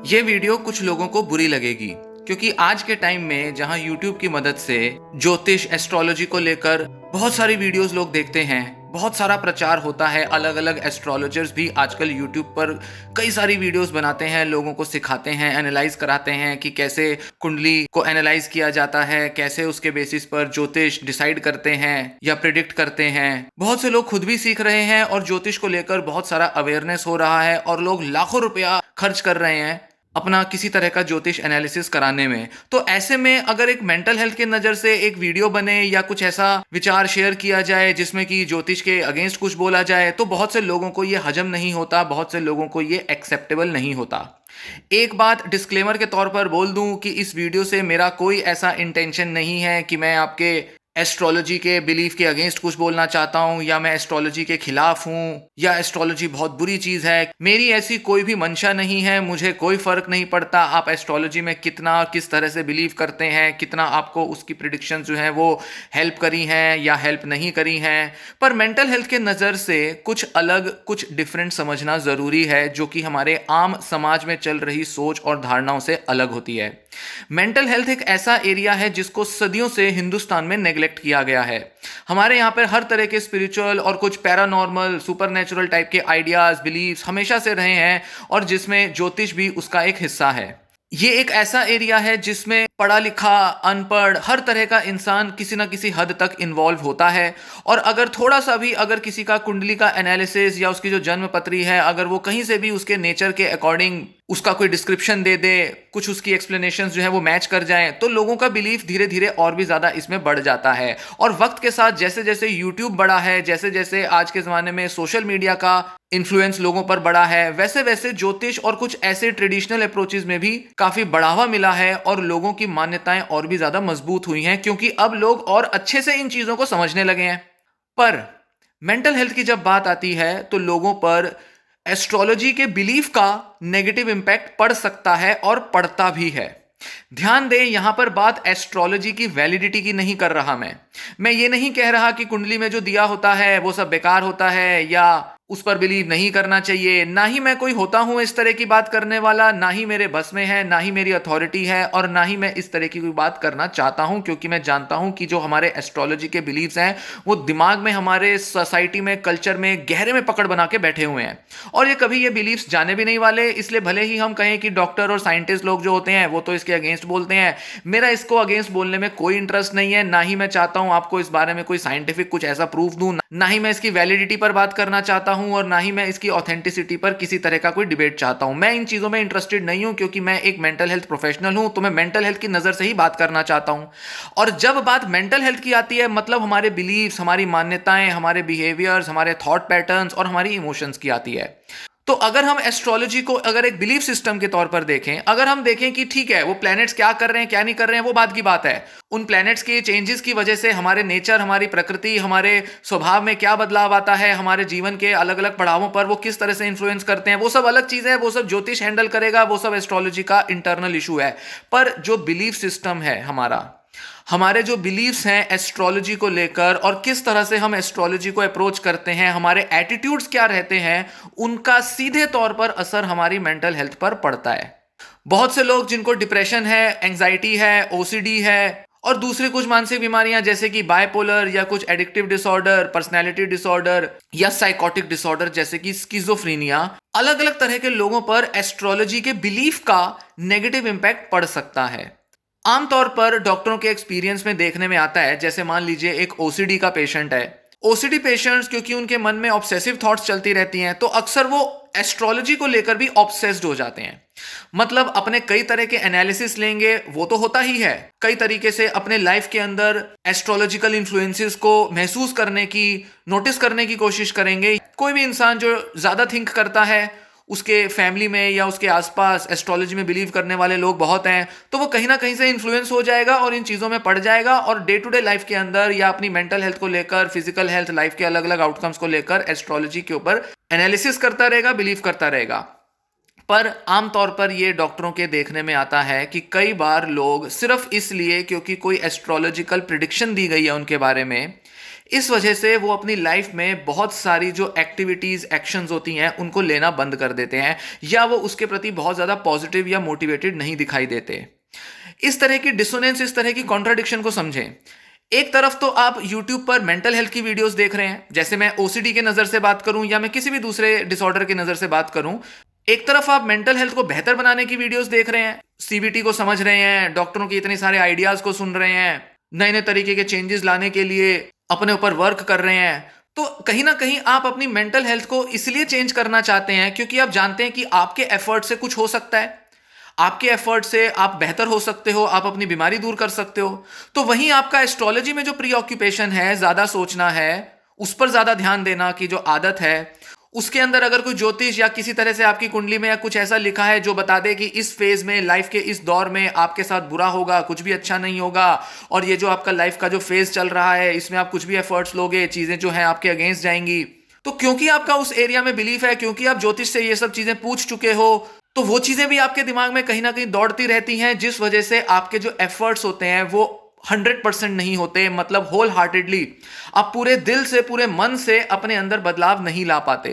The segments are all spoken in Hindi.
ये वीडियो कुछ लोगों को बुरी लगेगी क्योंकि आज के टाइम में जहां YouTube की मदद से ज्योतिष एस्ट्रोलॉजी को लेकर बहुत सारी वीडियोस लोग देखते हैं, बहुत सारा प्रचार होता है। अलग अलग एस्ट्रोलॉजर्स भी आजकल YouTube पर कई सारी वीडियोस बनाते हैं, लोगों को सिखाते हैं, एनालाइज कराते हैं कि कैसे कुंडली को एनालाइज किया जाता है, कैसे उसके बेसिस पर ज्योतिष डिसाइड करते हैं या प्रिडिक्ट करते हैं। बहुत से लोग खुद भी सीख रहे हैं और ज्योतिष को लेकर बहुत सारा अवेयरनेस हो रहा है और लोग लाखों रुपया खर्च कर रहे हैं अपना किसी तरह का ज्योतिष एनालिसिस कराने में। तो ऐसे में अगर एक मेंटल हेल्थ के नजर से एक वीडियो बने या कुछ ऐसा विचार शेयर किया जाए जिसमें कि ज्योतिष के अगेंस्ट कुछ बोला जाए, तो बहुत से लोगों को ये हजम नहीं होता, बहुत से लोगों को ये एक्सेप्टेबल नहीं होता। एक बात डिस्क्लेमर के तौर पर बोल दूं कि इस वीडियो से मेरा कोई ऐसा इंटेंशन नहीं है कि मैं आपके एस्ट्रोलॉजी के बिलीफ के अगेंस्ट कुछ बोलना चाहता हूं या मैं एस्ट्रोलॉजी के खिलाफ हूं या एस्ट्रोलॉजी बहुत बुरी चीज है। मेरी ऐसी कोई भी मंशा नहीं है। मुझे कोई फर्क नहीं पड़ता आप एस्ट्रोलॉजी में कितना और किस तरह से बिलीव करते हैं, कितना आपको उसकी प्रिडिक्शन जो है वो हेल्प करी हैं या हेल्प नहीं करी हैं। पर मेंटल हेल्थ के नज़र से कुछ अलग, कुछ डिफरेंट समझना ज़रूरी है, जो कि हमारे आम समाज में चल रही सोच और धारणाओं से अलग होती है। मेंटल हेल्थ एक ऐसा एरिया है जिसको सदियों से हिंदुस्तान में नेग्लेक्ट किया गया है। हमारे यहाँ पर हर तरह के स्पिरिचुअल और कुछ पैरानॉर्मल सुपरनेचुरल टाइप के आइडियाज, बिलीव्स हमेशा से रहे हैं और जिसमें ज्योतिष भी उसका एक हिस्सा है। ये एक ऐसा एरिया है जिसमें पढ़ा लिखा, अनपढ़, हर तरह का इंसान किसी ना किसी हद तक इन्वॉल्व होता है। और अगर थोड़ा सा भी अगर किसी का कुंडली का एनालिसिस या उसकी जो जन्म पत्री है, अगर वो कहीं से भी उसके नेचर के अकॉर्डिंग उसका कोई डिस्क्रिप्शन दे दे, कुछ उसकी एक्सप्लेनेशंस जो है वो मैच कर जाएं, तो लोगों का बिलीफ धीरे धीरे और भी ज़्यादा इसमें बढ़ जाता है। और वक्त के साथ जैसे जैसे यूट्यूब बढ़ा है, जैसे जैसे आज के ज़माने में सोशल मीडिया का इन्फ्लुएंस लोगों पर बढ़ा है, वैसे वैसे ज्योतिष और कुछ ऐसे ट्रेडिशनल अप्रोचेस में भी काफ़ी बढ़ावा मिला है और लोगों की मान्यताएं और भी ज़्यादा मजबूत हुई हैं, क्योंकि अब लोग और अच्छे से इन चीज़ों को समझने लगे हैं। पर मेंटल हेल्थ की जब बात आती है तो लोगों पर एस्ट्रोलॉजी के बिलीफ का नेगेटिव इंपैक्ट पड़ सकता है और पड़ता भी है। ध्यान दें, यहां पर बात एस्ट्रोलॉजी की वैलिडिटी की नहीं कर रहा। मैं ये नहीं कह रहा कि कुंडली में जो दिया होता है वो सब बेकार होता है या उस पर बिलीव नहीं करना चाहिए। ना ही मैं कोई होता हूं इस तरह की बात करने वाला, ना ही मेरे बस में है, ना ही मेरी अथॉरिटी है और ना ही मैं इस तरह की कोई बात करना चाहता हूं, क्योंकि मैं जानता हूं कि जो हमारे एस्ट्रोलॉजी के बिलीव्स हैं वो दिमाग में, हमारे सोसाइटी में, कल्चर में गहरे में पकड़ बना के बैठे हुए हैं और ये कभी ये बिलीव्स जाने भी नहीं वाले। इसलिए भले ही हम कहें कि डॉक्टर और साइंटिस्ट लोग जो होते हैं वो तो इसके अगेंस्ट बोलते हैं, मेरा इसको अगेंस्ट बोलने में कोई इंटरेस्ट नहीं है। ना ही मैं चाहता हूं आपको इस बारे में कोई साइंटिफिक कुछ ऐसा प्रूफ दूं, ना ही मैं इसकी वैलिडिटी पर बात करना चाहता हूं और ना ही मैं इसकी ऑथेंटिसिटी पर किसी तरह का कोई डिबेट चाहता हूं। मैं इन चीजों में इंटरेस्टेड नहीं हूं, क्योंकि मैं एक मेंटल हेल्थ प्रोफेशनल हूं, तो मैं मेंटल हेल्थ की नजर से ही बात करना चाहता हूं। और जब बात मेंटल हेल्थ की आती है, मतलब हमारे बिलीव्स, हमारी मान्यताएं, हमारे बिहेवियर्स, हमारे थॉट पैटर्न्स और हमारी इमोशंस की आती है। तो अगर हम एस्ट्रोलॉजी को अगर एक बिलीफ सिस्टम के तौर पर देखें, अगर हम देखें कि ठीक है वो प्लैनेट्स क्या कर रहे हैं, क्या नहीं कर रहे हैं, वो बात की बात है। उन प्लैनेट्स के चेंजेस की वजह से हमारे नेचर, हमारी प्रकृति, हमारे स्वभाव में क्या बदलाव आता है, हमारे जीवन के अलग अलग पड़ावों पर वो किस तरह से इन्फ्लुएंस करते हैं, वो सब अलग चीज़ है, वो सब ज्योतिष हैंडल करेगा, वो सब एस्ट्रोलॉजी का इंटरनल इशू है। पर जो बिलीफ सिस्टम है हमारे जो बिलीव्स हैं एस्ट्रोलॉजी को लेकर और किस तरह से हम एस्ट्रोलॉजी को अप्रोच करते हैं, हमारे एटीट्यूड्स क्या रहते हैं, उनका सीधे तौर पर असर हमारी मेंटल हेल्थ पर पड़ता है। बहुत से लोग जिनको डिप्रेशन है, एंजाइटी है, ओसीडी है और दूसरी कुछ मानसिक बीमारियां जैसे कि बाइपोलर या कुछ एडिक्टिव डिसऑर्डर, पर्सनैलिटी डिसऑर्डर या साइकोटिक डिसऑर्डर जैसे कि स्किज़ोफ्रेनिया, अलग अलग तरह के लोगों पर एस्ट्रोलॉजी के बिलीफ का नेगेटिव इंपैक्ट पड़ सकता है। आमतौर पर डॉक्टरों के एक्सपीरियंस में देखने में आता है, जैसे मान लीजिए एक ओसीडी का पेशेंट है। ओसीडी पेशेंट्स, क्योंकि उनके मन में ऑब्सेसिव थॉट्स चलती रहती हैं, तो अक्सर वो एस्ट्रोलॉजी को लेकर भी ऑब्सेस्ड हो जाते हैं। मतलब अपने कई तरह के एनालिसिस लेंगे, वो तो होता ही है, कई तरीके से अपने लाइफ के अंदर एस्ट्रोलॉजिकल इन्फ्लुएंसेस को महसूस करने की, नोटिस करने की कोशिश करेंगे। कोई भी इंसान जो ज्यादा थिंक करता है, उसके फैमिली में या उसके आसपास एस्ट्रोलॉजी में बिलीव करने वाले लोग बहुत हैं, तो वो कहीं ना कहीं से इन्फ्लुएंस हो जाएगा और इन चीज़ों में पड़ जाएगा और डे टू डे लाइफ के अंदर या अपनी मेंटल हेल्थ को लेकर, फिजिकल हेल्थ, लाइफ के अलग अलग आउटकम्स को लेकर एस्ट्रोलॉजी के ऊपर एनालिसिस करता रहेगा, बिलीव करता रहेगा। पर आमतौर पर ये डॉक्टरों के देखने में आता है कि कई बार लोग सिर्फ इसलिए क्योंकि कोई एस्ट्रोलॉजिकल प्रिडिक्शन दी गई है उनके बारे में, इस वजह से वो अपनी लाइफ में बहुत सारी जो एक्टिविटीज एक्शंस होती हैं उनको लेना बंद कर देते हैं, या वो उसके प्रति बहुत ज्यादा पॉजिटिव या मोटिवेटेड नहीं दिखाई देते। इस तरह की डिसोनेंस, इस तरह की कॉन्ट्राडिक्शन को समझें। एक तरफ तो आप YouTube पर मेंटल हेल्थ की वीडियोस देख रहे हैं, जैसे मैं OCD के नजर से बात करूं या मैं किसी भी दूसरे डिसऑर्डर के नजर से बात करूं। एक तरफ आप मेंटल हेल्थ को बेहतर बनाने की वीडियोस देख रहे हैं, CBT को समझ रहे हैं, डॉक्टरों के इतने सारे आइडियाज को सुन रहे हैं, नए नए तरीके के चेंजेस लाने के लिए अपने ऊपर वर्क कर रहे हैं। तो कहीं ना कहीं आप अपनी मेंटल हेल्थ को इसलिए चेंज करना चाहते हैं क्योंकि आप जानते हैं कि आपके एफर्ट से कुछ हो सकता है, आपके एफर्ट से आप बेहतर हो सकते हो, आप अपनी बीमारी दूर कर सकते हो। तो वहीं आपका एस्ट्रोलॉजी में जो प्रीऑक्यूपेशन है, ज्यादा सोचना है, उस पर ज्यादा ध्यान देना की जो आदत है, उसके अंदर अगर कोई ज्योतिष या किसी तरह से आपकी कुंडली में या कुछ ऐसा लिखा है जो बता दे कि इस फेज में, लाइफ के इस दौर में आपके साथ बुरा होगा, कुछ भी अच्छा नहीं होगा, और ये जो आपका लाइफ का जो फेज चल रहा है इसमें आप कुछ भी एफर्ट्स लोगे, चीजें जो है आपके अगेंस्ट जाएंगी। तो क्योंकि आपका उस एरिया में बिलीफ है, क्योंकि आप ज्योतिष से ये सब चीजें पूछ चुके हो, तो वो चीजें भी आपके दिमाग में कहीं ना कहीं दौड़ती रहती हैं, जिस वजह से आपके जो एफर्ट्स होते हैं वो 100% नहीं होते। मतलब होल हार्टेडली आप पूरे दिल से, पूरे मन से अपने अंदर बदलाव नहीं ला पाते।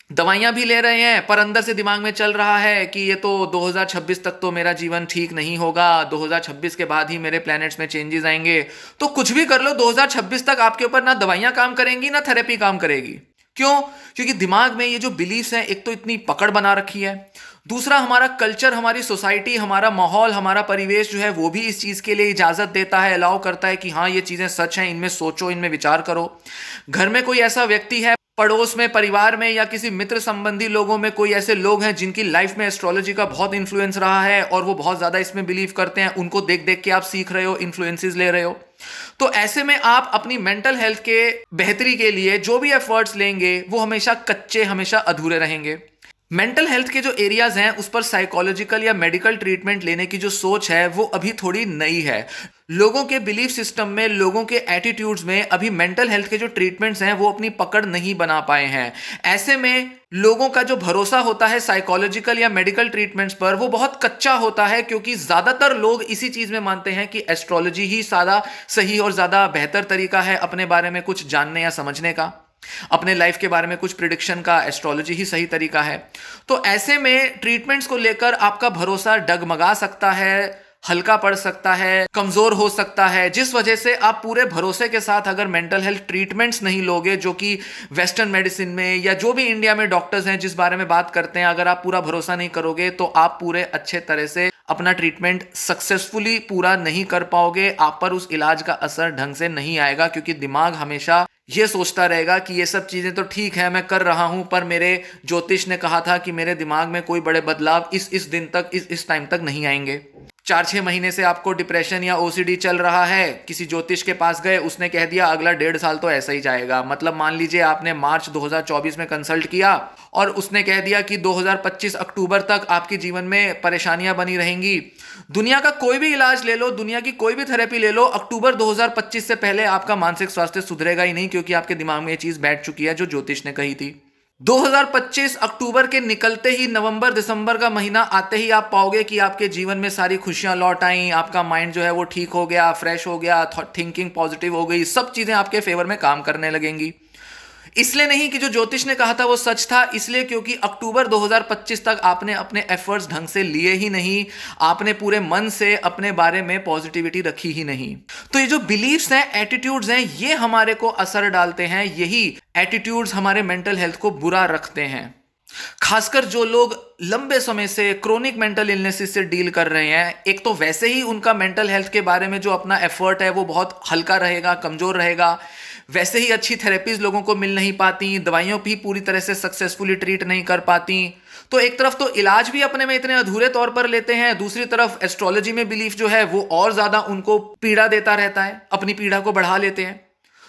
दवाइयां भी ले रहे हैं पर अंदर से दिमाग में चल रहा है कि ये तो 2026 तक तो मेरा जीवन ठीक नहीं होगा, 2026 के बाद ही मेरे प्लैनेट्स में चेंजेस आएंगे। तो कुछ भी कर लो, 2026 तक आपके ऊपर ना दवाइयां काम करेंगी ना थेरेपी काम करेगी। क्यों? क्योंकि दिमाग में ये जो बिलीफ्स हैं, एक तो इतनी पकड़ बना रखी है, दूसरा हमारा कल्चर, हमारी सोसाइटी, हमारा माहौल, हमारा परिवेश जो है वो भी इस चीज के लिए इजाजत देता है, अलाउ करता है कि हाँ ये चीजें सच हैं, इनमें सोचो, इनमें विचार करो। घर में कोई ऐसा व्यक्ति है, पड़ोस में, परिवार में या किसी मित्र संबंधी लोगों में कोई ऐसे लोग हैं जिनकी लाइफ में एस्ट्रोलॉजी का बहुत इन्फ्लुएंस रहा है और वो बहुत ज्यादा इसमें बिलीव करते हैं, उनको देख देख के आप सीख रहे हो, इन्फ्लुएंसेस ले रहे हो। तो ऐसे में आप अपनी मेंटल हेल्थ के बेहतरी के लिए जो भी एफर्ट्स लेंगे वो हमेशा कच्चे, हमेशा अधूरे रहेंगे। मेंटल हेल्थ के जो एरियाज हैं उस पर साइकोलॉजिकल या मेडिकल ट्रीटमेंट लेने की जो सोच है वो अभी थोड़ी नई है। लोगों के बिलीफ सिस्टम में, लोगों के एटीट्यूड्स में अभी मेंटल हेल्थ के जो ट्रीटमेंट्स हैं वो अपनी पकड़ नहीं बना पाए हैं। ऐसे में लोगों का जो भरोसा होता है साइकोलॉजिकल या मेडिकल ट्रीटमेंट्स पर वो बहुत कच्चा होता है, क्योंकि ज्यादातर लोग इसी चीज में मानते हैं कि एस्ट्रोलॉजी ही सादा सही और ज्यादा बेहतर तरीका है अपने बारे में कुछ जानने या समझने का, अपने लाइफ के बारे में कुछ प्रिडिक्शन का एस्ट्रोलॉजी ही सही तरीका है। तो ऐसे में ट्रीटमेंट्स को लेकर आपका भरोसा डगमगा सकता है, हल्का पड़ सकता है, कमजोर हो सकता है, जिस वजह से आप पूरे भरोसे के साथ अगर मेंटल हेल्थ ट्रीटमेंट्स नहीं लोगे, जो कि वेस्टर्न मेडिसिन में या जो भी इंडिया में डॉक्टर्स हैं जिस बारे में बात करते हैं, अगर आप पूरा भरोसा नहीं करोगे तो आप पूरे अच्छे तरह से अपना ट्रीटमेंट सक्सेसफुली पूरा नहीं कर पाओगे, आप पर उस इलाज का असर ढंग से नहीं आएगा, क्योंकि दिमाग हमेशा ये सोचता रहेगा कि ये सब चीजें तो ठीक है, मैं कर रहा हूं, पर मेरे ज्योतिष ने कहा था कि मेरे दिमाग में कोई बड़े बदलाव इस दिन तक, इस टाइम तक नहीं आएंगे। 4-6 महीने से आपको डिप्रेशन या OCD चल रहा है, किसी ज्योतिष के पास गए, उसने कह दिया अगला 1.5 साल तो ऐसा ही जाएगा। मतलब मान लीजिए आपने मार्च 2024 में कंसल्ट किया और उसने कह दिया कि 2025 अक्टूबर तक आपके जीवन में परेशानियां बनी रहेंगी। दुनिया का कोई भी इलाज ले लो, दुनिया की कोई भी थेरेपी ले लो, अक्टूबर 2025 से पहले आपका मानसिक स्वास्थ्य सुधरेगा ही नहीं, क्योंकि आपके दिमाग में ये चीज बैठ चुकी है जो ज्योतिष ने कही थी। 2025 अक्टूबर के निकलते ही, नवंबर दिसंबर का महीना आते ही आप पाओगे कि आपके जीवन में सारी खुशियां लौट आई, आपका माइंड जो है वो ठीक हो गया, फ्रेश हो गया, थिंकिंग पॉजिटिव हो गई, सब चीजें आपके फेवर में काम करने लगेंगी। इसलिए नहीं कि जो ज्योतिष ने कहा था वो सच था, इसलिए क्योंकि अक्टूबर 2025 तक आपने अपने एफर्ट्स ढंग से लिए ही नहीं, आपने पूरे मन से अपने बारे में पॉजिटिविटी रखी ही नहीं। तो ये जो बिलीफ्स हैं, एटीट्यूड्स हैं, ये हमारे को असर डालते हैं, यही एटीट्यूड्स हमारे मेंटल हेल्थ को बुरा रखते हैं। खासकर जो लोग लंबे समय से क्रोनिक मेंटल इलनेसेस से डील कर रहे हैं, एक तो वैसे ही उनका मेंटल हेल्थ के बारे में जो अपना एफर्ट है वो बहुत हल्का रहेगा, कमजोर रहेगा, वैसे ही अच्छी थेरेपीज लोगों को मिल नहीं पाती, दवाइयों भी पूरी तरह से सक्सेसफुली ट्रीट नहीं कर पाती। तो एक तरफ तो इलाज भी अपने में इतने अधूरे तौर पर लेते हैं, दूसरी तरफ एस्ट्रोलॉजी में बिलीफ जो है वो और ज्यादा उनको पीड़ा देता रहता है, अपनी पीड़ा को बढ़ा लेते हैं।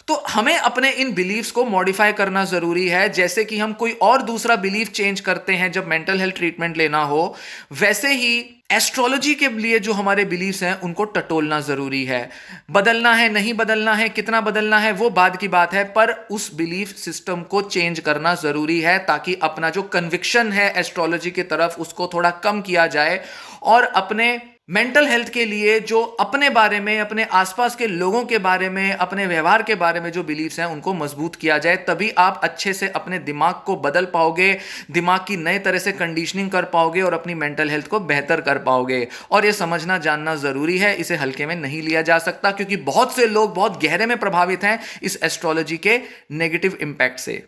तो हमें अपने इन बिलीफ्स को मॉडिफाई करना जरूरी है। जैसे कि हम कोई और दूसरा बिलीफ चेंज करते हैं जब मेंटल हेल्थ ट्रीटमेंट लेना हो, वैसे ही एस्ट्रोलॉजी के लिए जो हमारे बिलीफ्स हैं उनको टटोलना जरूरी है। बदलना है, नहीं बदलना है, कितना बदलना है वो बाद की बात है, पर उस बिलीफ सिस्टम को चेंज करना जरूरी है, ताकि अपना जो कन्विक्शन है एस्ट्रोलॉजी की तरफ उसको थोड़ा कम किया जाए और अपने मेंटल हेल्थ के लिए जो अपने बारे में, अपने आसपास के लोगों के बारे में, अपने व्यवहार के बारे में जो बिलीफ्स हैं उनको मजबूत किया जाए, तभी आप अच्छे से अपने दिमाग को बदल पाओगे, दिमाग की नए तरह से कंडीशनिंग कर पाओगे और अपनी मेंटल हेल्थ को बेहतर कर पाओगे। और ये समझना जानना जरूरी है, इसे हल्के में नहीं लिया जा सकता, क्योंकि बहुत से लोग बहुत गहरे में प्रभावित हैं इस एस्ट्रोलॉजी के नेगेटिव इंपैक्ट से।